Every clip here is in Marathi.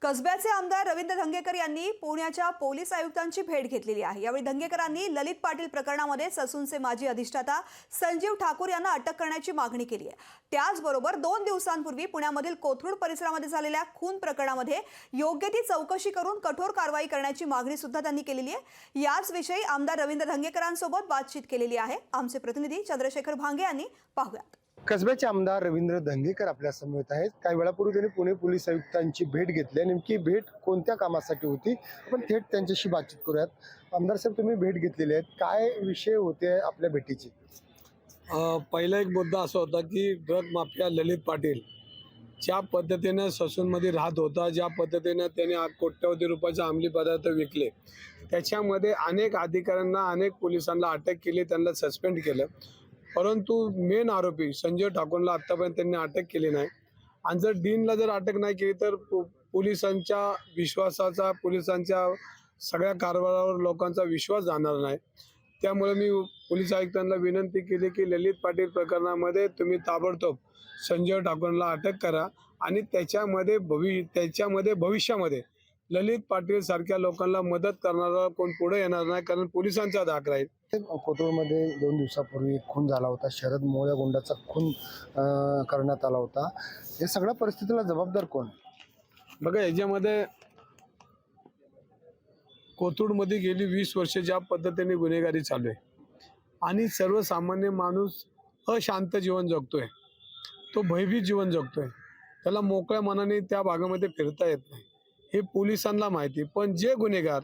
कसब्याचे आमदार रवींद्र धंगेकर यांनी पुण्याच्या पोलीस आयुक्तांची भेट घेतलेली आहे। यावेळी धंगेकरांनी ललित पाटील प्रकरणामध्ये ससूनचे माजी अधिष्ठाता संजीव ठाकूर यांना अटक करण्याची मागणी केली आहे। त्याचबरोबर 2 दिवसांपूर्वी पुण्यामधील कोथरूड परिसरामध्ये झालेल्या खून प्रकरणामध्ये योग्य ती चौकशी करून कठोर कारवाई करण्याची मागणी सुद्धा त्यांनी केलेली आहे। याच विषयी आमदार रवींद्र धंगेकरांसोबत बातचीत केलेली आहे। आमचे प्रतिनिधी चंद्रशेखर भांगे यांनी पाहूयात। कसब्याचे आमदार रवींद्र धंगेकर आपल्या समवेत आहेत। काही वेळापूर्वी त्यांनी पुणे पोलीस आयुक्तांची भेट घेतली। नेमकी भेट कोणत्या कामासाठी होती आपण थेट त्यांच्याशी बातचीत करूयात। आमदार साहेब, तुम्ही भेट घेतलेली आहे, काय विषय होते आपल्या भेटीचे? पहिला एक मुद्दा असा होता की ड्रग माफिया ललित पाटील ज्या पद्धतीने ससूनमध्ये राहत होता, ज्या पद्धतीने त्याने कोट्यवधी रुपयाचे अंमली पदार्थ विकले, त्याच्यामध्ये अनेक अधिकाऱ्यांना अनेक पोलिसांना अटक केली, त्यांना सस्पेंड केलं। परंतु मेन आरोपी संजय ठाकूरला आत्तापर्यंत त्यांनी अटक केली नाही। आणि जर डीनला जर अटक नाही केली तर पोलिसांच्या विश्वासाचा, पोलिसांच्या सगळ्या कारभारावर लोकांचा विश्वास जाणार नाही। त्यामुळे मी पोलीस आयुक्तांना विनंती केली की ललित पाटील प्रकरणामध्ये तुम्ही ताबडतोब संजय ठाकूरला अटक करा आणि त्याच्यामध्ये भविष्यामध्ये ललित पाटील सारख्या लोकांना मदत करणारा कोण पुढे येणार नाही, कारण पोलिसांचा धाक राहील। कोथरूडमध्ये 2 दिवसापूर्वी खून झाला होता, शरद मोळ्या गुंडाचा खून करण्यात आला होता। या सगळ्या परिस्थितीला जबाबदार कोण? बघा, याच्यामध्ये कोथरूडमध्ये गेली 20 वर्षे ज्या पद्धतीने गुन्हेगारी चालू आहे आणि सर्वसामान्य माणूस अशांत जीवन जगतोय, तो भयभीत जीवन जगतोय, त्याला मोकळ्या मनाने त्या भागामध्ये फिरता येत नाही, हे पोलिसांना माहिती। पण जे गुन्हेगार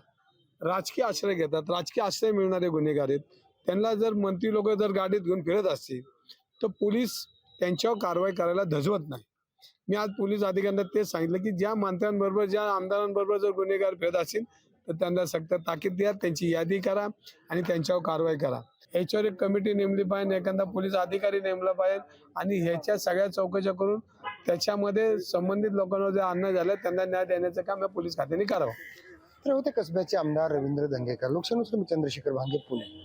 राजकीय आश्रय घेतात, राजकीय आश्रय मिळणारे गुन्हेगार आहेत, त्यांना जर मंत्री लोक जर गाडीत घेऊन फिरत असतील तर पोलीस त्यांच्यावर कारवाई करायला धजवत नाही। मी आज पोलीस अधिकाऱ्यांना तेच सांगितलं की ज्या मंत्र्यांबरोबर, ज्या आमदारांबरोबर जर गुन्हेगार फिरत असतील तर त्यांना सक्त ताकीद द्या, त्यांची यादी करा आणि त्यांच्यावर कारवाई करा। याच्यावर एक कमिटी नेमली पाहिजे, एखादा पोलीस अधिकारी नेमला पाहिजे आणि ह्याच्या सगळ्या चौकशा करून त्याच्यामध्ये संबंधित लोकांवर जे अन्याय झाला त्यांना न्याय देण्याचं काम या पोलीस खात्याने करावं। तर होते कसब्याचे आमदार रवींद्र धंगेकर। लोकशाहीनुसार मी चंद्रशेखर भांगे, पुणे।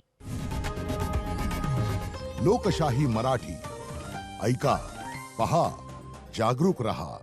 लोकशाही मराठी ऐका, पहा, जागरूक रहा।